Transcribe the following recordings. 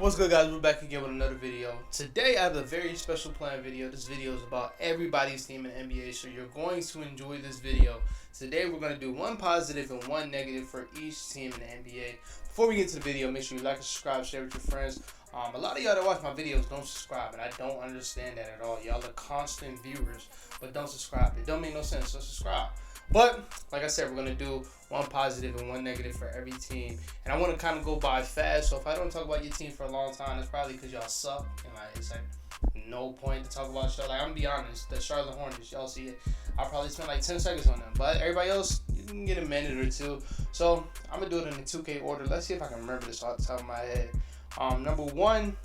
What's good, guys? We're back again with another video. Today I have a very special planned video. This video is about everybody's team in the NBA, so you're going to enjoy this video. Today we're going to do one positive and one negative for each team in the NBA. Before we get to the video, make sure you like and subscribe, share with your friends. A lot of y'all that watch my videos don't subscribe, and I don't understand that at all. Y'all are constant viewers, but don't subscribe. It don't make no sense, so subscribe. But, like I said, we're going to do one positive and one negative for every team. And I want to kind of go by fast. So if I don't talk about your team for a long time, it's probably because y'all suck. And it's no point to talk about y'all. I'm going to be honest. The Charlotte Hornets, y'all see it. I'll probably spend 10 seconds on them. But everybody else, you can get a minute or two. So I'm going to do it in the 2K order. Let's see if I can remember this off the top of my head. Number one,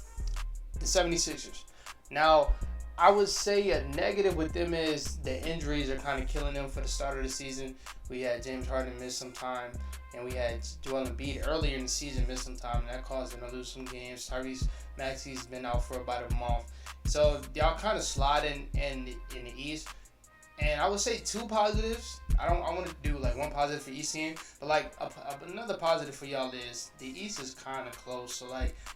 the 76ers. Now, I would say a negative with them is the injuries are kind of killing them for the start of the season. We had James Harden miss some time, and we had Joel Embiid earlier in the season miss some time, and that caused them to lose some games. Tyrese Maxey's been out for about a month. So y'all kind of sliding in the East. And I would say two positives. I want to do one positive for each team, but another positive for y'all is the East is kind of close. So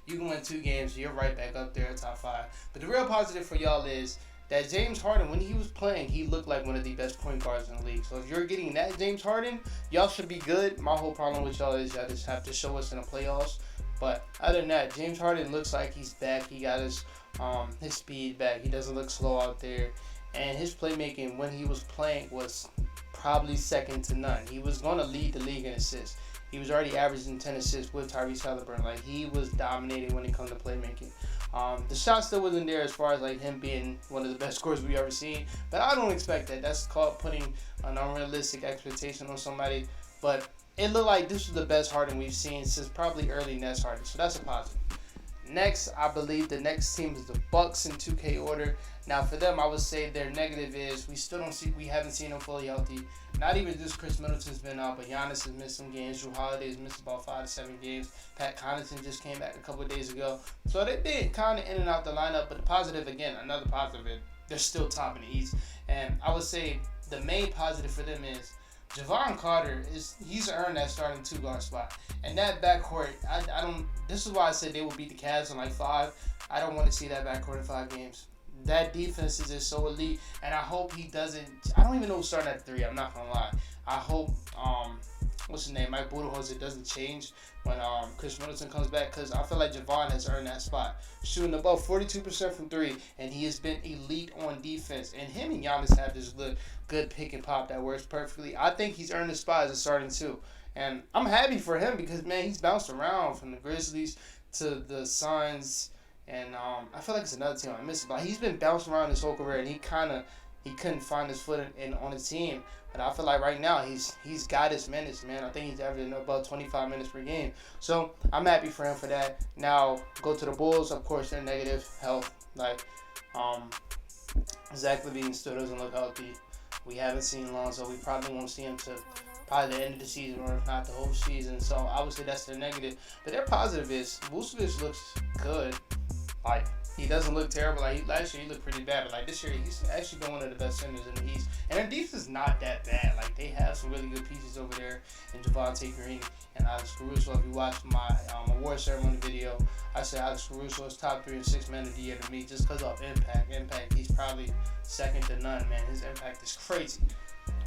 you can win 2 games, you're right back up there at top 5. But the real positive for y'all is that James Harden, when he was playing, he looked like one of the best point guards in the league. So if you're getting that James Harden, y'all should be good. My whole problem with y'all is y'all just have to show us in the playoffs. But other than that, James Harden looks like he's back. He got his speed back. He doesn't look slow out there. And his playmaking when he was playing was probably second to none. He was going to lead the league in assists. He was already averaging 10 assists with Tyrese Halliburton. He was dominating when it comes to playmaking. The shot still wasn't there as far as him being one of the best scorers we ever seen. But I don't expect that. That's called putting an unrealistic expectation on somebody. But it looked like this was the best Harden we've seen since probably early Nets Harden. So that's a positive. Next, I believe the next team is the Bucks in 2K order. Now, for them, I would say their negative is we haven't seen them fully healthy. Not even just Chris Middleton's been out, but Giannis has missed some games. Drew Holiday's missed about 5 to 7 games. Pat Connaughton just came back a couple of days ago. So they've been kind of in and out the lineup. But the positive, again, another positive, they're still top in the East. And I would say the main positive for them is Jevon Carter he's earned that starting 2-guard spot. And that backcourt, I don't. This is why I said they will beat the Cavs in 5. I don't want to see that backcourt in 5 games. That defense is just so elite, and I hope he doesn't. I don't even know who's starting at 3. I'm not gonna lie. I hope what's his name, Mike Budenholzer doesn't change when Chris Middleton comes back, because I feel like Jevon has earned that spot, shooting above 42% from 3, and he has been elite on defense. And him and Giannis have this good pick and pop that works perfectly. I think he's earned his spot as a starting 2. And I'm happy for him because, man, he's bounced around from the Grizzlies to the Suns. And I feel like it's another team I missed. But he's been bouncing around his whole career, and he couldn't find his foot on his team. But I feel like right now he's got his minutes, man. I think he's averaging about 25 minutes per game. So I'm happy for him for that. Now, go to the Bulls. Of course, they're negative health. Zach LaVine still doesn't look healthy. We haven't seen Lonzo. We probably won't see him to probably the end of the season, or if not the whole season. So I would say that's their negative. But their positive is Vucevic looks good. He doesn't look terrible. Last year he looked pretty bad, but this year he's actually been one of the best centers in the East. And their defense is not that bad. They have some really good pieces over there in Javonte Green and Alex Caruso. If you watch my award ceremony video, I said Alex Caruso is top 3 and 6 man of the year to me just because of impact. He's probably second to none, man. His impact is crazy.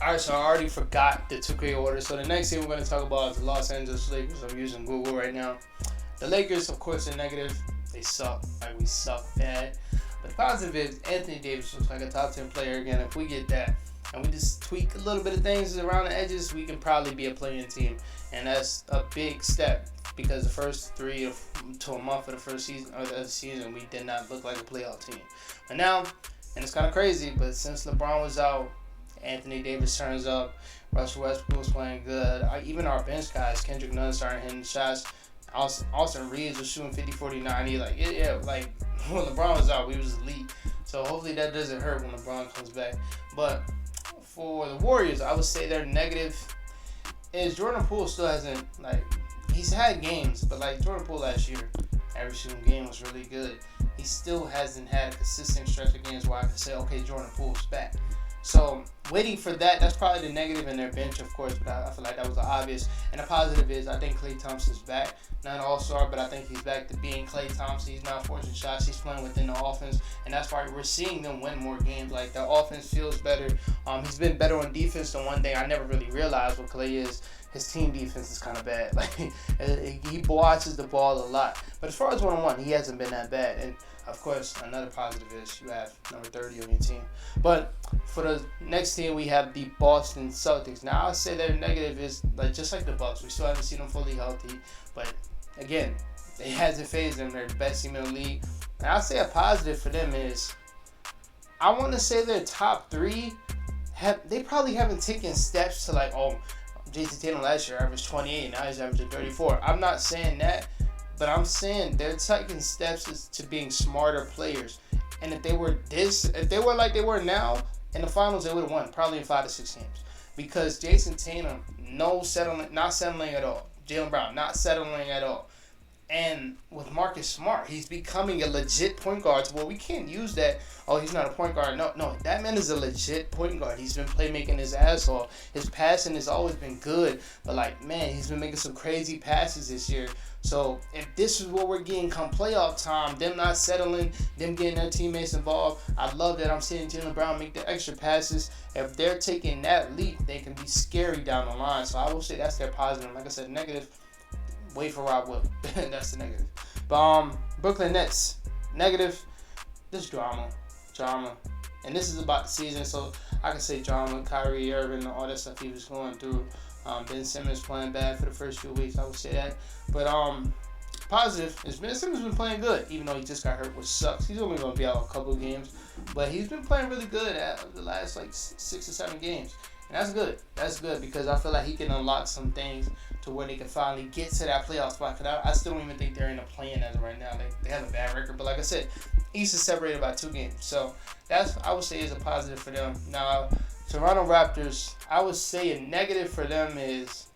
Alright, so I already forgot the 2K order. So the next team we're going to talk about is the Los Angeles Lakers. I'm using Google right now. The Lakers, of course, are negative. They suck. We suck bad. But the positive is Anthony Davis looks like a top 10 player again. If we get that and we just tweak a little bit of things around the edges, we can probably be a playing team. And that's a big step, because the first 3 to a month of the first season of the season, we did not look like a playoff team. But now, and it's kind of crazy, but since LeBron was out, Anthony Davis turns up. Russell Westbrook was playing good. Even our bench guys, Kendrick Nunn started hitting shots. Austin Reeves was shooting 50, 40, 90. When LeBron was out, we was elite. So hopefully that doesn't hurt when LeBron comes back. But for the Warriors, I would say their negative is Jordan Poole still hasn't, he's had games, but Jordan Poole last year, every single game was really good. He still hasn't had a consistent stretch of games where I could say, okay, Jordan Poole's back. So waiting for that, that's probably the negative in their bench, of course, but I feel like that was the obvious. And the positive is I think Klay Thompson's back. Not an all-star, but I think he's back to being Klay Thompson. He's not forcing shots. He's playing within the offense, and that's why we're seeing them win more games. Like, the offense feels better. He's been better on defense. The one thing I never really realized with Klay is his team defense is kind of bad. Like, he watches the ball a lot. But as far as one-on-one, he hasn't been that bad. And of course, another positive is you have number 30 on your team. But for the next team, we have the Boston Celtics. Now, I'll say their negative is just like the Bucks. We still haven't seen them fully healthy. But again, it hasn't phased them. They're the best team in the league. And I'll say a positive for them is I want to say their top three, they probably haven't taken steps to Jason Tatum last year averaged 28. Now he's averaging 34. I'm not saying that. But I'm saying they're taking steps to being smarter players. And if they were like they were now in the finals, they would have won probably in 5 to 6 games. Because Jason Tatum, not settling at all. Jaylen Brown, not settling at all. And with Marcus Smart, he's becoming a legit point guard. So, we can't use that. Oh, he's not a point guard. No, that man is a legit point guard. He's been playmaking his ass off. His passing has always been good. But, he's been making some crazy passes this year. So, if this is what we're getting come playoff time, them not settling, them getting their teammates involved, I love that I'm seeing Jaylen Brown make the extra passes. If they're taking that leap, they can be scary down the line. So, I will say that's their positive. Like I said, negative, wait for Rob Will. That's the negative. But Brooklyn Nets, negative, this drama. And this is about the season, so I can say drama, Kyrie Irving, all that stuff he was going through. Ben Simmons playing bad for the first few weeks, I would say that. But positive is Ben Simmons been playing good, even though he just got hurt, which sucks. He's only going to be out a couple of games, but he's been playing really good at the last 6 or 7 games. And that's good. That's good because I feel like he can unlock some things to where they can finally get to that playoff spot. Because I still don't even think they're in the play-in as of right now. They have a bad record. But like I said, East is separated by 2 games. So that's, I would say, is a positive for them. Now, Toronto Raptors, I would say a negative for them is,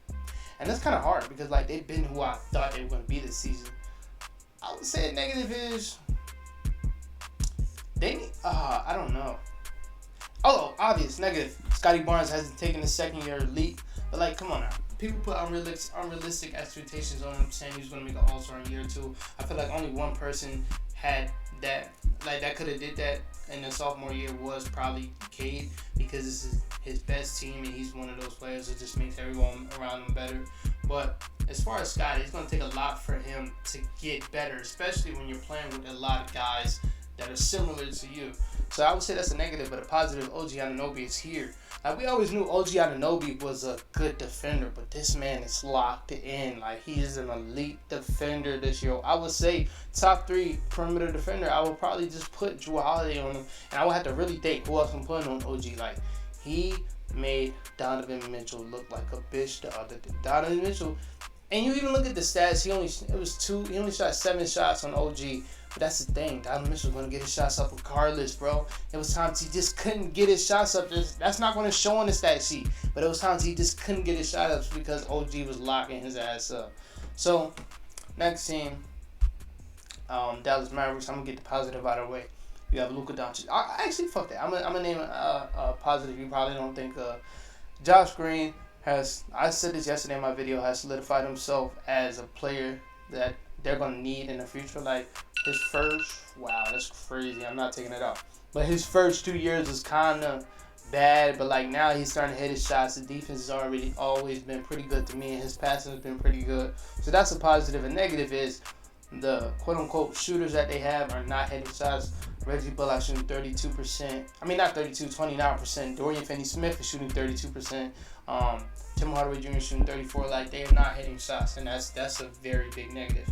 and that's kind of hard because they've been who I thought they were going to be this season. I would say a negative is they need, I don't know. Oh, obvious negative. Scotty Barnes hasn't taken the second-year leap. But, come on now. People put unrealistic expectations on him, saying he's going to make an All-Star in year 2. I feel like only one person had that, that could have did that in the sophomore year was probably Cade, because this is his best team, and he's one of those players that just makes everyone around him better. But as far as Scotty, it's going to take a lot for him to get better, especially when you're playing with a lot of guys that are similar to you. So I would say that's a negative, but a positive, OG Anunoby is here. We always knew OG Anunoby was a good defender, but this man is locked in. He is an elite defender this year. I would say top 3 perimeter defender. I would probably just put Jrue Holiday on him, and I would have to really think who else I'm putting on OG. He made Donovan Mitchell look like a bitch the other day. Donovan Mitchell, and you even look at the stats. He only shot 7 shots on OG. But that's the thing. Donovan Mitchell was going to get his shots up regardless, bro. It was times he just couldn't get his shots up. That's not going to show on the stat sheet. But it was times he just couldn't get his shot up because OG was locking his ass up. So, next team, Dallas Mavericks. I'm going to get the positive out of the way. You have Luka Doncic. Actually, fuck that. I'm going to name a positive. You probably don't think Josh Green has, I said this yesterday in my video, has solidified himself as a player that they're going to need in the future. His first, wow, that's crazy. I'm not taking it off. But his first 2 years was kind of bad. But, now he's starting to hit his shots. The defense has always been pretty good to me. And his passing has been pretty good. So that's a positive. A negative is the quote-unquote shooters that they have are not hitting shots. Reggie Bullock shooting 32%. I mean, not 32, 29%. Dorian Finney-Smith is shooting 32%. Tim Hardaway Jr. shooting 34%. They are not hitting shots. And that's a very big negative.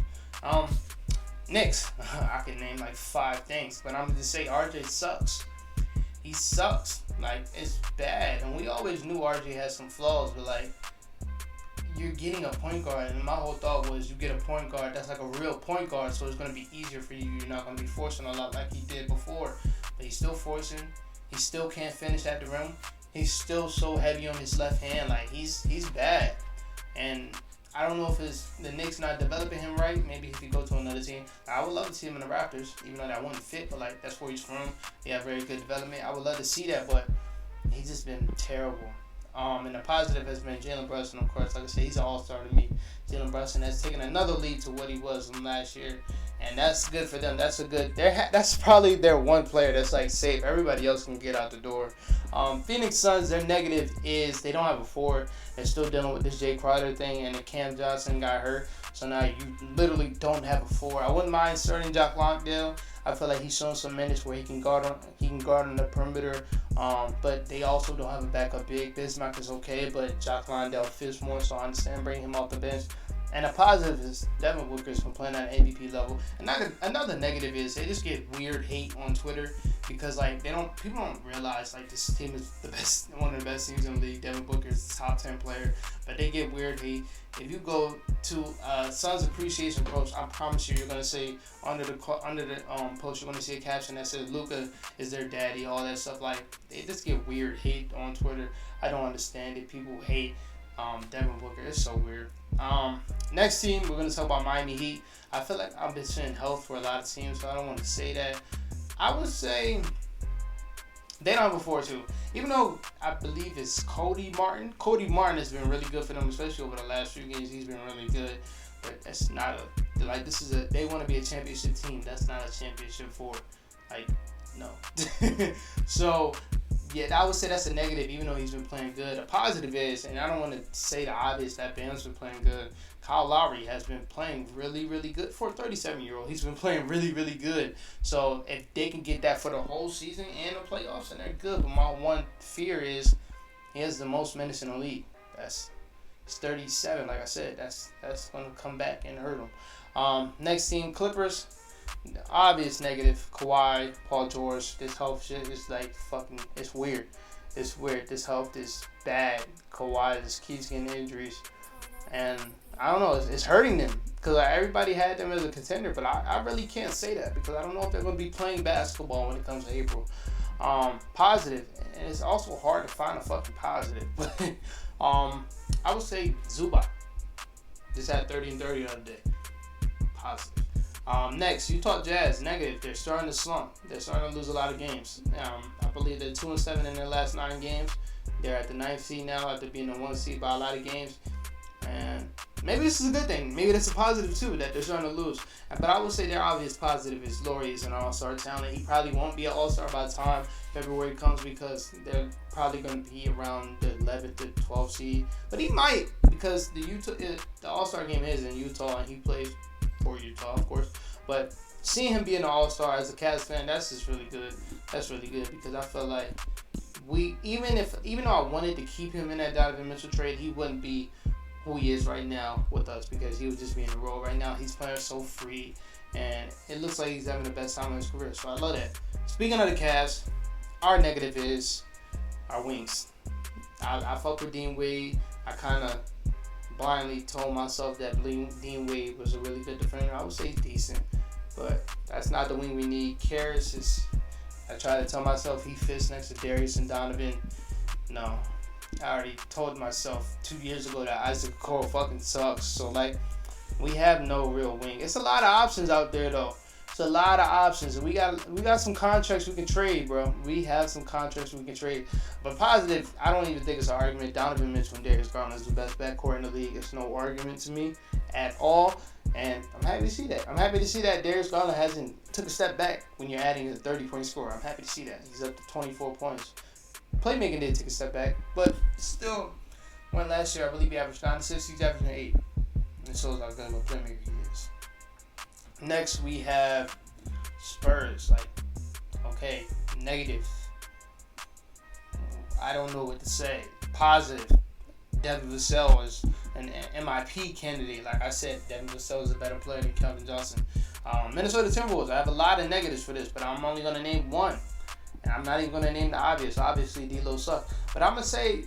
Knicks, I can name 5 things, but I'm going to say RJ sucks. He sucks. It's bad. And we always knew RJ had some flaws, but you're getting a point guard, and my whole thought was you get a point guard that's a real point guard, so it's going to be easier for you. You're not going to be forcing a lot like he did before. But he's still forcing. He still can't finish at the rim. He's still so heavy on his left hand. He's bad. And I don't know if the Knicks not developing him right. Maybe if he go to another team. I would love to see him in the Raptors, even though that wouldn't fit. But that's where he's from. They have very good development. I would love to see that, but He's just been terrible. And the positive has been Jalen Brunson, of course. Like I said, he's an all-star to me. Jalen Brunson has taken another lead to what he was from last year, and that's good for them. That's a good. That's probably their one player that's like safe. Everybody else can get out the door. Phoenix Suns, their negative is they don't have a forward. They're still dealing with this Jay Crowder thing, and the Cam Johnson got hurt. So now you literally don't have a forward. I wouldn't mind starting Jock Longdale. I feel like he's shown some minutes where he can guard on the perimeter. But they also don't have a backup big. Bismack is okay, but Jock Longdale fits more, so I understand bringing him off the bench. And a positive is Devin Booker is playing at an MVP level. Another negative is they just get weird hate on Twitter because like people don't realize like this team is one of the best teams in the league. Devin Booker is the top 10 player, but they get weird hate. If you go to Suns appreciation post, I promise you're gonna see under the post you're gonna see a caption that says Luka is their daddy, all that stuff. Like they just get weird hate on Twitter. I don't understand it. People hate Devin Booker. It's so weird. Next team, we're going to talk about Miami Heat. I feel like I've been seeing health for a lot of teams, so I don't want to say that. I would say they don't have a 4-2. Even though I believe it's Cody Martin. Cody Martin has been really good for them, especially over the last few games. He's been really good. But that's not they want to be a championship team. That's not a championship for, like, no. So, yeah, I would say that's a negative, even though he's been playing good. A positive is, and I don't want to say the obvious that Bam's been playing good, Kyle Lowry has been playing really, really good for a 37-year-old. He's been playing really, really good. So if they can get that for the whole season and the playoffs, then they're good. But my one fear is he has the most minutes in the league. It's 37, like I said. That's going to come back and hurt him. Next team, Clippers. Obvious negative, Kawhi, Paul George. This health shit is like fucking, it's weird. It's weird. This health is bad. Kawhi just keeps getting injuries. And I don't know, it's hurting them. Because everybody had them as a contender, but I really can't say that because I don't know if they're going to be playing basketball when it comes to April. Positive, and it's also hard to find a fucking positive. But I would say Zubac. Just had 30 and 30 the other day. Positive. Next, Utah Jazz, negative. They're starting to slump. They're starting to lose a lot of games. I believe they're 2-7 in their last 9 games. They're at the 9th seed now after being the 1 seed by a lot of games. And maybe this is a good thing. Maybe that's a positive too, that they're starting to lose. But I would say their obvious positive is Lauri is an all-star talent. He probably won't be an all-star by the time February comes because they're probably going to be around the 11th to 12th seed. But he might because the all-star game is in Utah and he plays for Utah, of course. But seeing him being an all-star as a Cavs fan, that's just really good. That's really good because I feel like even though I wanted to keep him in that Donovan Mitchell trade, he wouldn't be who he is right now with us because he would just be in a role right now. He's playing so free, and it looks like he's having the best time of his career. So I love that. Speaking of the Cavs, our negative is our wings. I fuck with Dean Wade. I kind of blindly told myself that Dean Wade was a really good defender. I would say he's decent, but that's not the wing we need. Karras is, I try to tell myself he fits next to Darius and Donovan. No. I already told myself 2 years ago that Isaac Okoro fucking sucks. So, like, we have no real wing. It's a lot of options out there, though. It's a lot of options. We got some contracts we can trade, bro. We have some contracts we can trade. But positive, I don't even think it's an argument. Donovan Mitchell and Darius Garland is the best backcourt in the league. It's no argument to me at all. And I'm happy to see that. I'm happy to see that Darius Garland hasn't took a step back when you're adding a 30-point scorer. I'm happy to see that. He's up to 24 points. Playmaking did take a step back, but still, when last year I believe he averaged 9 assists, he's averaging 8. And it shows how good of a playmaker he is. Next, we have Spurs. Like, okay, negative. I don't know what to say. Positive. Devin Vassell is an MIP candidate. Like I said, Devin Vassell is a better player than Kelvin Johnson. Minnesota Timberwolves. I have a lot of negatives for this, but I'm only going to name one. And I'm not even going to name the obvious. Obviously, D'Lo sucks. But I'm going to say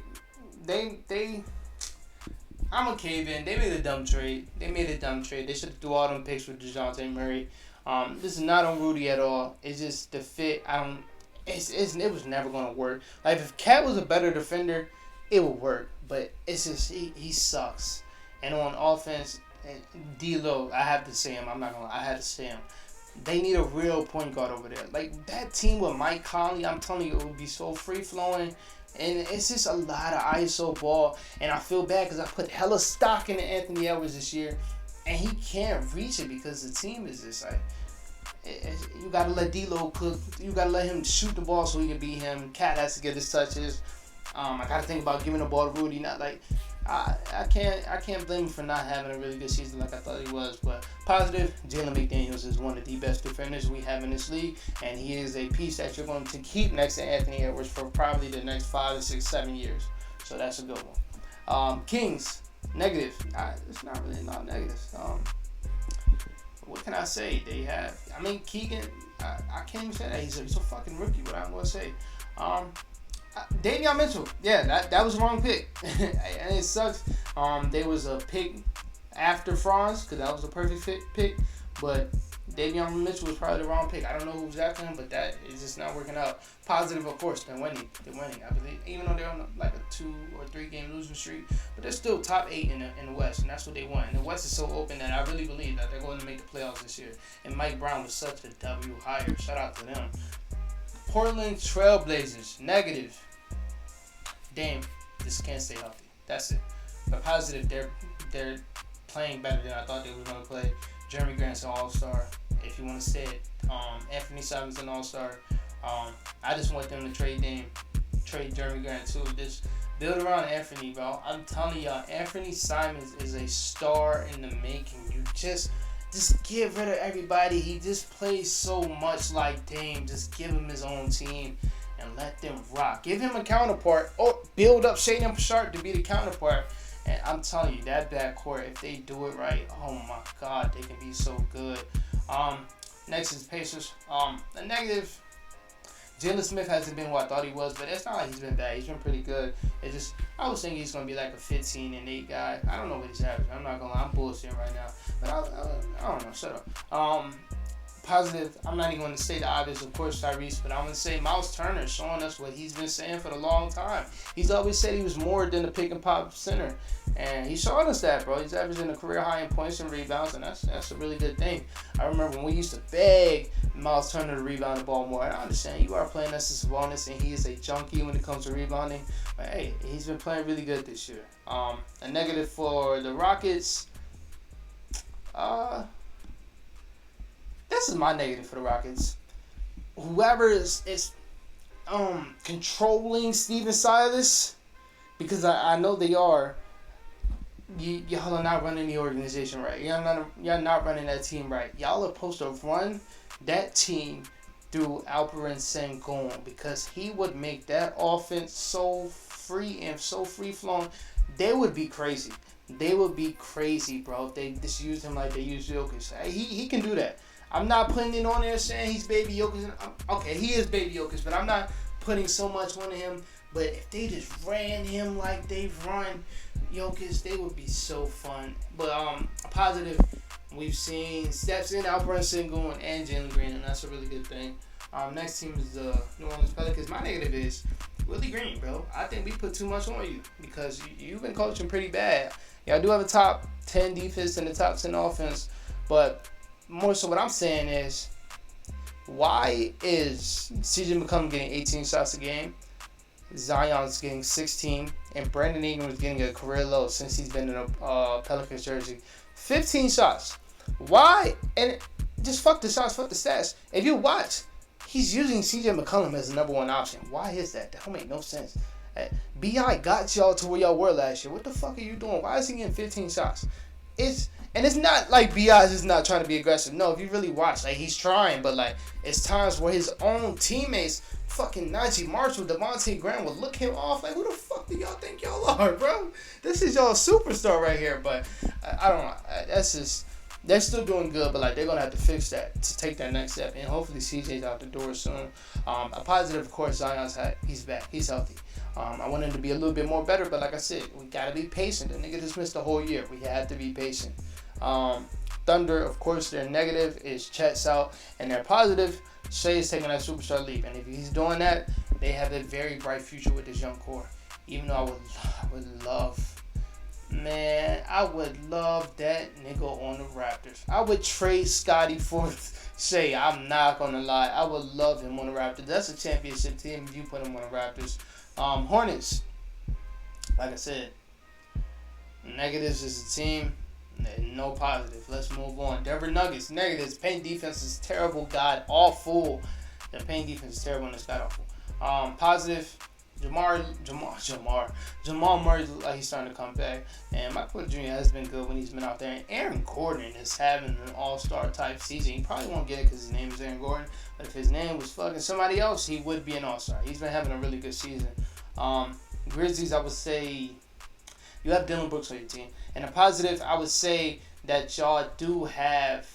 I'm a cave-in. They made a dumb trade. They should have threw all them picks with DeJounte Murray. This is not on Rudy at all. It's just the fit. It was never going to work. Like, if Cat was a better defender, it would work. But it's just, he sucks. And on offense, D'Lo, I have to say him. I'm not going to lie. I had to say him. They need a real point guard over there. Like, that team with Mike Conley, I'm telling you, it would be so free-flowing. And it's just a lot of ISO ball. And I feel bad because I put hella stock into Anthony Edwards this year. And he can't reach it because the team is just like, you gotta let D'Lo cook. You gotta let him shoot the ball so he can beat him. Cat has to get his touches. I gotta think about giving the ball to Rudy. Not like I can't blame him for not having a really good season like I thought he was. But positive, Jalen McDaniels is one of the best defenders we have in this league, and he is a piece that you're going to keep next to Anthony Edwards for probably the next 5 to 6, 7 years. So that's a good one. Kings, negative. It's not really not negative. What can I say? They have. I mean, Keegan. I can't even say that he's a fucking rookie. What I'm gonna say. Davion Mitchell. Yeah, that was the wrong pick, and it sucks. There was a pick after Franz because that was a perfect pick, but Davion Mitchell was probably the wrong pick. I don't know who was after him, but that is just not working out. Positive, of course, they're winning. I believe, even though they're on like a 2 or 3 game losing streak, but they're still top 8 in the West, and that's what they want. And the West is so open that I really believe that they're going to make the playoffs this year. And Mike Brown was such a W hire. Shout out to them. Portland Trailblazers, negative. Dame just can't stay healthy. That's it. But positive, they're playing better than I thought they were going to play. Jeremy Grant's an all-star, if you want to say it. Anthony Simons an all-star. I just want them to trade Jeremy Grant too. Just build around Anthony, bro. I'm telling y'all, Anthony Simons is a star in the making. You just get rid of everybody. He just plays so much like Dame. Just give him his own team and let them rock. Give him a counterpart. Build up Shaedon Sharpe to be the counterpart. And I'm telling you, that backcourt, if they do it right, oh my God, they can be so good. Next is Pacers. A negative. Jalen Smith hasn't been what I thought he was, but it's not like he's been bad. He's been pretty good. It's just, I was thinking he's going to be like a 15-8 guy. I don't know what he's averaging. I'm not going to lie. I'm bullshitting right now. But I don't know. Shut up. Positive, I'm not even going to say the obvious, of course, Tyrese, but I'm going to say Miles Turner showing us what he's been saying for a long time. He's always said he was more than a pick-and-pop center, and he's showing us that, bro. He's averaging a career high in points and rebounds, and that's a really good thing. I remember when we used to beg Miles Turner to rebound the ball more, and I understand you are playing us as Sabonis, and he is a junkie when it comes to rebounding, but hey, he's been playing really good this year. A negative for the Rockets, this is my negative for the Rockets. Whoever is controlling Steven Silas, because I know they are. Y'all are not running the organization right. Y'all not running that team right. Y'all are supposed to run that team through Alperen Sengun, because he would make that offense so free and so free flowing. They would be crazy. They would be crazy, bro, if they just used him like they used Jokic. He can do that. I'm not putting it on there saying he's baby Jokic. Okay, he is baby Jokic, but I'm not putting so much on him. But if they just ran him like they've run Jokic, they would be so fun. But a positive, we've seen steps in Alperen Sengun and Jalen Green, and that's a really good thing. Next team is the New Orleans Pelicans. My negative is Willie Green, bro. I think we put too much on you because you've been coaching pretty bad. Yeah, I do have a top 10 defense and the top 10 offense, but more so what I'm saying is, why is CJ McCollum getting 18 shots a game, Zion's getting 16, and Brandon Ingram is getting a career low since he's been in a Pelicans jersey? 15 shots. Why? And just fuck the shots, fuck the stats. If you watch, he's using CJ McCollum as the number one option. Why is that? That don't make no sense. B.I. got y'all to where y'all were last year. What the fuck are you doing? Why is he getting 15 shots? And it's not like B.I. is just not trying to be aggressive. No, if you really watch, like, he's trying, but like, it's times where his own teammates, fucking Najee Marshall, Devontae Graham, would look him off like, who the fuck do y'all think y'all are, bro? This is y'all superstar right here. But I don't know. That's just, they're still doing good, but like, they're gonna have to fix that to take that next step. And hopefully CJ's out the door soon. A positive, of course, he's back. He's healthy. I want him to be a little bit more better, but like I said, we gotta be patient. The nigga just missed the whole year. We have to be patient. Thunder, of course, their negative is Chet's out, and their positive, Shea is taking that superstar leap. And if he's doing that, they have a very bright future with this young core. Even though I would love that nigga on the Raptors. I would trade Scotty for Shea. I'm not gonna lie. I would love him on the Raptors. That's a championship team if you put him on the Raptors. Hornets, like I said, negatives is a team, no positive. Let's move on. Denver Nuggets, negatives. Paint defense is terrible, god awful. The paint defense is terrible and it's god awful. Positive. Jamal Murray looks like he's starting to come back, and Michael Porter Jr. has been good when he's been out there. And Aaron Gordon is having an all-star type season. He probably won't get it because his name is Aaron Gordon, but if his name was fucking somebody else, he would be an all-star. He's been having a really good season. Grizzlies, I would say you have Dylan Brooks on your team, and a positive, I would say that y'all do have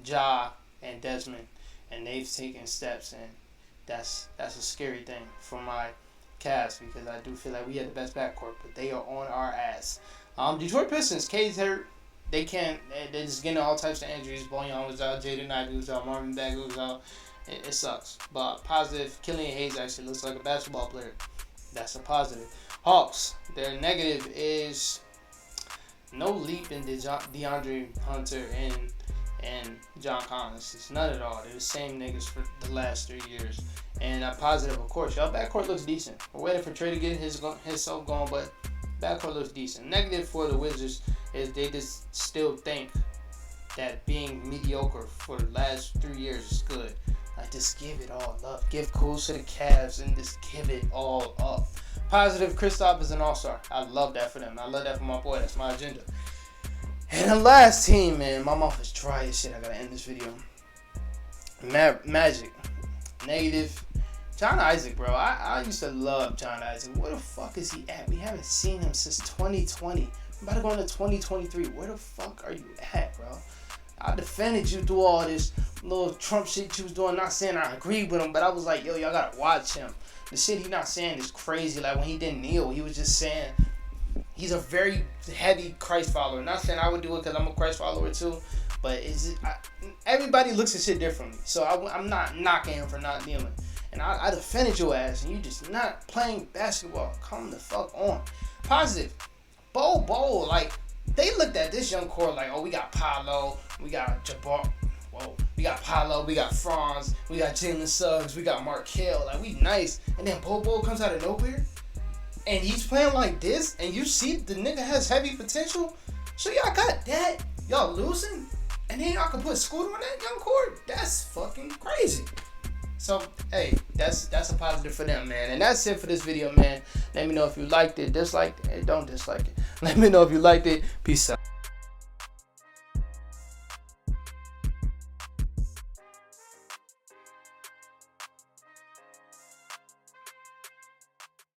Ja and Desmond, and they've taken steps, and that's a scary thing for my Cavs, because I do feel like we had the best backcourt, but they are on our ass. Detroit Pistons, Cade's hurt. They're just getting all types of injuries. Bojan was out, Jaden Ivey was out, Marvin Bagley was out. It sucks. But positive, Killian Hayes actually looks like a basketball player. That's a positive. Hawks, their negative is no leap in DeAndre Hunter and John Collins. It's none at all. They're the same niggas for the last 3 years. And a positive, of course, y'all backcourt looks decent. We're waiting for Trey to get himself going, but backcourt looks decent. Negative for the Wizards is they just still think that being mediocre for the last 3 years is good. Like, just give it all up. Give kudos to the Cavs and just give it all up. Positive, Kristaps is an all-star. I love that for them. I love that for my boy. That's my agenda. And the last team, man, my mouth is dry as shit. I gotta end this video. Magic. Negative. John Isaac, bro. I used to love John Isaac. Where the fuck is he at? We haven't seen him since 2020. I'm about to go into 2023. Where the fuck are you at, bro? I defended you through all this little Trump shit you was doing. Not saying I agree with him, but I was like, yo, y'all gotta watch him. The shit he not saying is crazy. Like, when he didn't kneel, he was just saying he's a very heavy Christ follower. Not saying I would do it because I'm a Christ follower too, but everybody looks at shit differently. So I'm not knocking him for not kneeling. And I defended your ass, and you just not playing basketball. Come the fuck on. Positive. Bo, like, they looked at this young core like, oh, we got Paolo, we got Jabbar. Whoa. We got Paolo, we got Franz, we got Jalen Suggs, we got Markelle. Like, we nice. And then Bo comes out of nowhere, and he's playing like this, and you see the nigga has heavy potential. So y'all got that. Y'all losing, and then y'all can put Scooter on that young core. That's fucking crazy. So, hey, that's a positive for them, man. And that's it for this video, man. Let me know if you liked it, disliked it. Hey, don't dislike it. Let me know if you liked it. Peace out.